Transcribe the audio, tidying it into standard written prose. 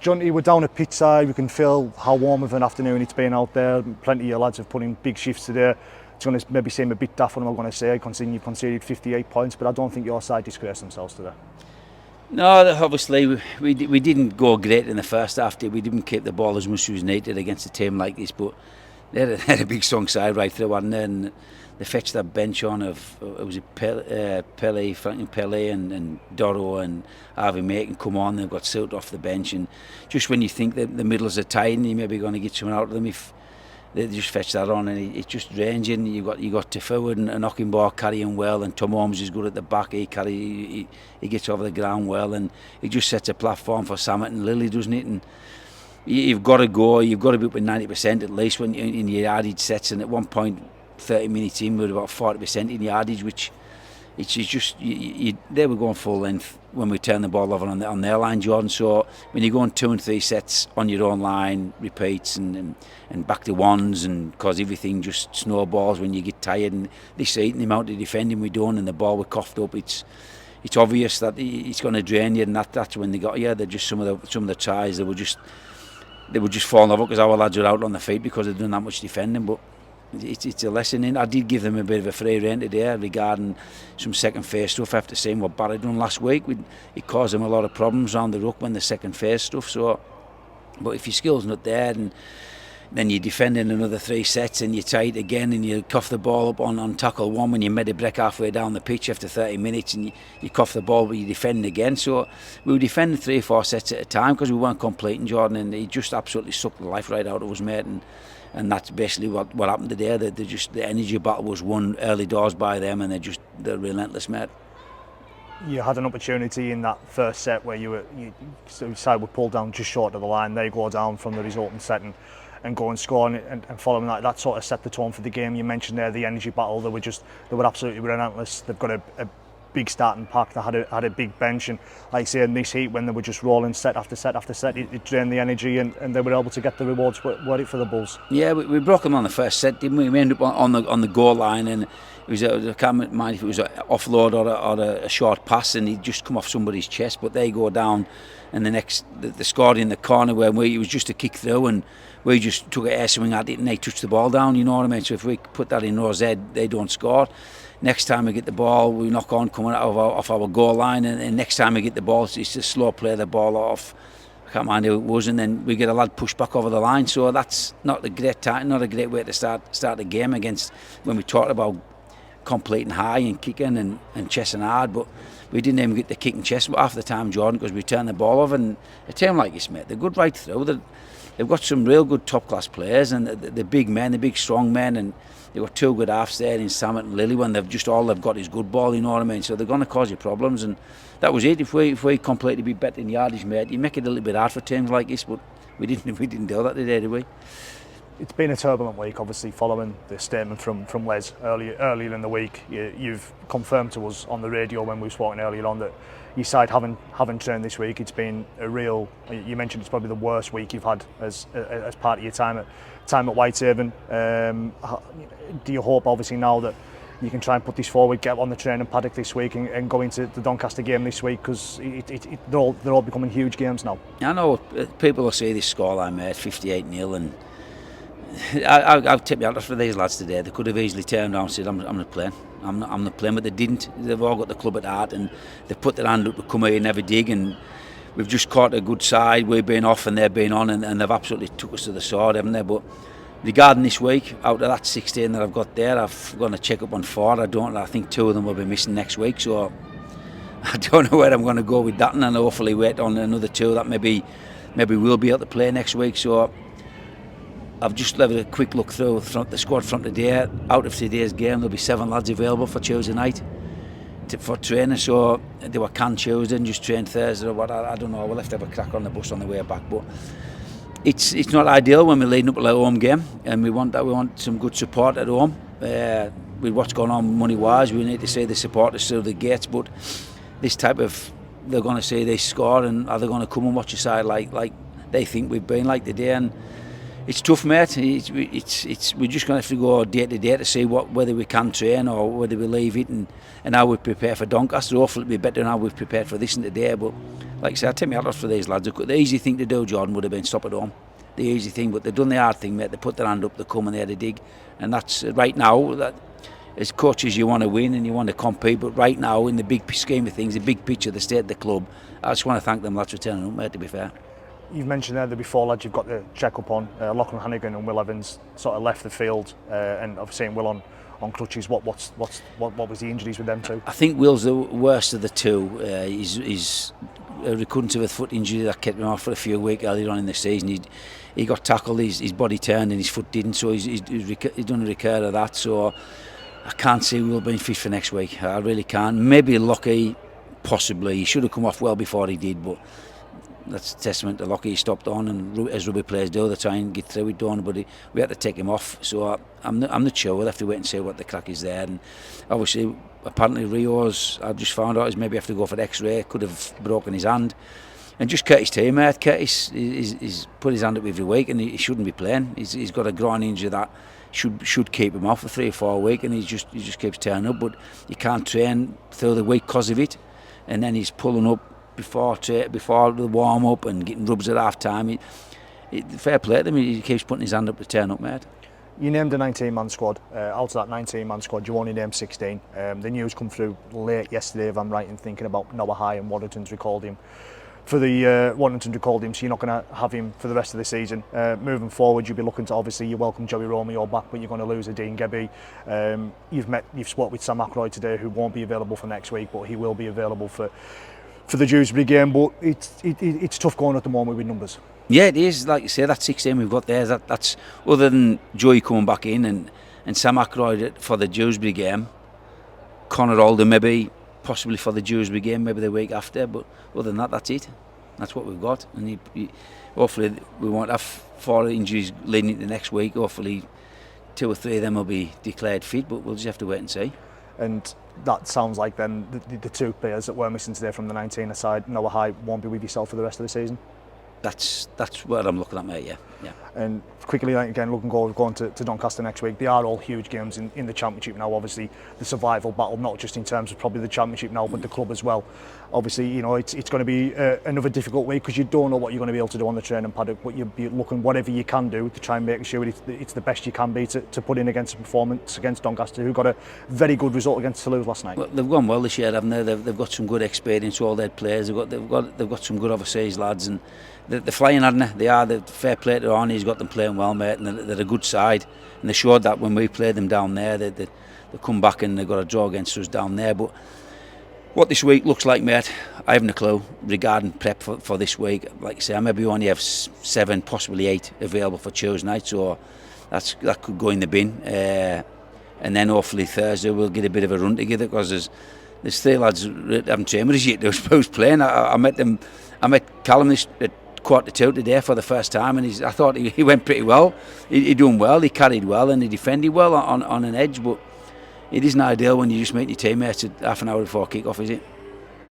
Jonty, we're down at pitchside. We can feel how warm of an afternoon it's been out there. Plenty of your lads have put in big shifts today. It's going to maybe seem a bit daft what I'm going to say, considering you've conceded 58 points, but I don't think your side disgraced themselves today. No, obviously we didn't go great in the first half. We didn't keep the ball as much as was needed against a team like this, but they had a big strong side right through, and then they fetched that bench on of it was Pele, Franklin Pele and Doro and Harvey Macon come on. They've got Silt off the bench, and just when you think that the middles are tight and you're maybe going to get something out of them, if they just fetch that on, and it just drains you. And you got Tifu and Knockingball carrying well, and Tom Holmes is good at the back. He gets over the ground well, and he just sets a platform for Samet and Lily, doesn't it? And you've got to go. You've got to be up with 90% at least when in your yardage sets. And at one point, 30 minutes in, we were about 40% in yardage, which it's just they were going full length when we turned the ball over on their line, Jordan. So when you go on 2 and 3 sets on your own line, repeats and back to ones, and because everything just snowballs when you get tired. And this eating the amount of defending we're doing and the ball we coughed up, it's obvious that it's going to drain you, and that's when they got you. They're just some of the tries they were just falling over because our lads are out on the feet because they've done that much defending. But it's a lesson in. I did give them a bit of a free rein today regarding some second phase stuff after seeing what Barry done last week. It caused them a lot of problems around the ruck when the second phase stuff. So, but if your skill's not there, and then you're defending another 3 sets and you're tight again and you cough the ball up on tackle 1 when you made a break halfway down the pitch after 30 minutes and you cough the ball but you defend again. So we were defending 3 or 4 sets at a time because we weren't completing, Jordan, and he just absolutely sucked the life right out of us, mate. And that's basically what happened today. The energy battle was won early doors by them, and they're relentless, mate. You had an opportunity in that first set where your side were pulled down just short of the line. They go down from the resulting set and go and score, and following that sort of set the tone for the game. You mentioned there the energy battle. They were absolutely relentless. They've got a big starting pack. They had a big bench, and like I say, in this heat when they were just rolling set after set after set, it drained the energy, and they were able to get the rewards were it for the Bulls. Yeah, we broke them on the first set, didn't we? We ended up on the goal line, and it was I can't mind if it was an offload or a short pass, and he'd just come off somebody's chest, but they go down, and they scored in the corner where it was just a kick through, and we just took an air swing at it and they touched the ball down, you know what I mean? So if we put that in Rose head, they don't score. Next time we get the ball, we knock on coming out off our goal line, and next time we get the ball, it's a slow play the ball off. I can't mind who it was, and then we get a lad pushed back over the line. So that's not a great time, not a great way to start the game against when we talked about completing high and kicking and chesting hard, but we didn't even get the kick and chest half the time, Jordan, because we turned the ball over. And a team like this, mate, they're good right through. They've got some real good top class players, and the big men, the big strong men, and they've got 2 good halves there in Samet and Lily when all they've got is good ball, you know what I mean? So they're going to cause you problems, and that was it. If we completely be better in yardage, mate, you make it a little bit hard for teams like this, but we didn't do that today, did we? It's been a turbulent week, obviously, following the statement from Les earlier in the week. You've confirmed to us on the radio when we were speaking earlier on that your side haven't trained this week. It's been a real. You mentioned it's probably the worst week you've had as part of your time at Whitehaven. Do you hope, obviously, now that you can try and put this forward, get on the training paddock this week and go into the Doncaster game this week, because they're all becoming huge games now? I know people will say this scoreline, mate, 58-0, and I'll tip you out for these lads today. They could have easily turned around and said, I'm not playing. I'm not playing, but they didn't. They've all got the club at heart, and they've put their hand up to come here and have a dig, and we've just caught a good side. We've been off and they've been on, and they've absolutely took us to the sword, haven't they? But regarding this week, out of that 16 that I've got there, I've gone to check up on 4. I think 2 of them will be missing next week, so I don't know where I'm going to go with that, and I'll hopefully wait on another 2 that maybe will be able to play next week. So I've just had a quick look through the squad from today. Out of today's game, there'll be 7 lads available for Tuesday night for training. So they were canned Tuesday and just trained Thursday or what. I don't know. We'll have to have a crack on the bus on the way back. But it's not ideal when we're leading up to a home game, and we want some good support at home. With what's going on money wise, we need to see the supporters through the gates. But this type of, they're going to see they score, and are they going to come and watch your side like they think we've been like today? And It's tough, mate. We're just going to have to go day to day to see whether we can train or whether we leave it, and how we prepare for Doncaster. Hopefully it'll be better than how we've prepared for this and today. But like I said, I take my hat off for these lads. The easy thing to do, Jordan, would have been stop at home. The easy thing, but they've done the hard thing, mate. They put their hand up, they come and they had a dig, and that's right now. That as coaches, you want to win and you want to compete, but right now, in the big scheme of things, the big picture, the state of the club, I just want to thank them lads for turning up, mate. To be fair. You've mentioned there before, lads, you've got the check-up on. Lachlan Hannigan and Will Evans sort of left the field, and I've seen Will on crutches. What was the injuries with them two? I think Will's the worst of the two. He's a recurrence of a foot injury that kept him off for a few weeks earlier on in the season. He got tackled, his body turned and his foot didn't, so he's done a recur of that. So I can't see Will being fit for next week. I really can't. Maybe Lockie, possibly. He should have come off well before he did, but that's a testament to Lockie. He stopped on, and as rugby players do, they try and get through it, don't, but we had to take him off. So I'm not sure. We'll have to wait and see what the crack is there. And obviously, apparently Rio's, I've just found out, is maybe have to go for the X-ray. Could have broken his hand. And just Curtis teammate, Curtis, he's put his hand up every week, and he shouldn't be playing. He's got a groin injury that should keep him off for 3 or 4 weeks, and he just keeps turning up. But you can't train through the week because of it, and then he's pulling up before the warm up and getting rubs at half time. Fair play to him. He keeps putting his hand up to turn up, mate. You named a 19-man squad. Out of that 19-man squad, you only named 16. The news come through late yesterday, if I'm right in thinking, about Noah High, and Waddington's recalled him. So you're not going to have him for the rest of the season. Moving forward, you'll be looking to, obviously, you welcome Joey Romeo back, but you're going to lose a Dean Gebby. You've spoke with Sam Ackroyd today, who won't be available for next week, but he will be available for the Dewsbury game. But it's tough going at the moment with numbers. Yeah, it is. Like you say, that 16 we've got there, that's other than Joey coming back in and Sam Ackroyd for the Dewsbury game, Conor Alder maybe, possibly for the Dewsbury game, maybe the week after, but other than that, that's it. That's what we've got, and hopefully we won't have 4 injuries leading into next week. Hopefully 2 or 3 of them will be declared fit, but we'll just have to wait and see. And that sounds like then the 2 players that were missing today from the 19 aside, Noah High won't be with yourself for the rest of the season? That's what I'm looking at, mate, yeah. And quickly, again, going to Doncaster next week. They are all huge games in the Championship now. Obviously, the survival battle, not just in terms of probably the Championship now, but the club as well. Obviously, it's going to be another difficult week, because you don't know what you're going to be able to do on the training paddock, but you'll be looking whatever you can do to try and make sure it's the best you can be to put in against a performance against Doncaster, who got a very good result against Toulouse last night. Well, they've gone well this year, haven't they? They've got some good experience, all their players. They've got some good overseas lads, and they're flying, haven't they? They are. The fair play to Arnie. He's got them playing well, mate, and they're a good side. And they showed that when we played them down there. They come back and they got a draw against us down there. But what this week looks like, mate, I haven't a clue regarding prep for this week. Like I say, I maybe only have 7, possibly 8 available for Tuesday night, so that could go in the bin. And then hopefully Thursday we'll get a bit of a run together, because there's 3 lads that haven't trained with us yet who's playing. I met Callum at 1:45 today for the first time, and I thought he went pretty well. He done well, he carried well, and he defended well on an edge, but it isn't ideal when you just meet your teammates at half an hour before kick-off, is it?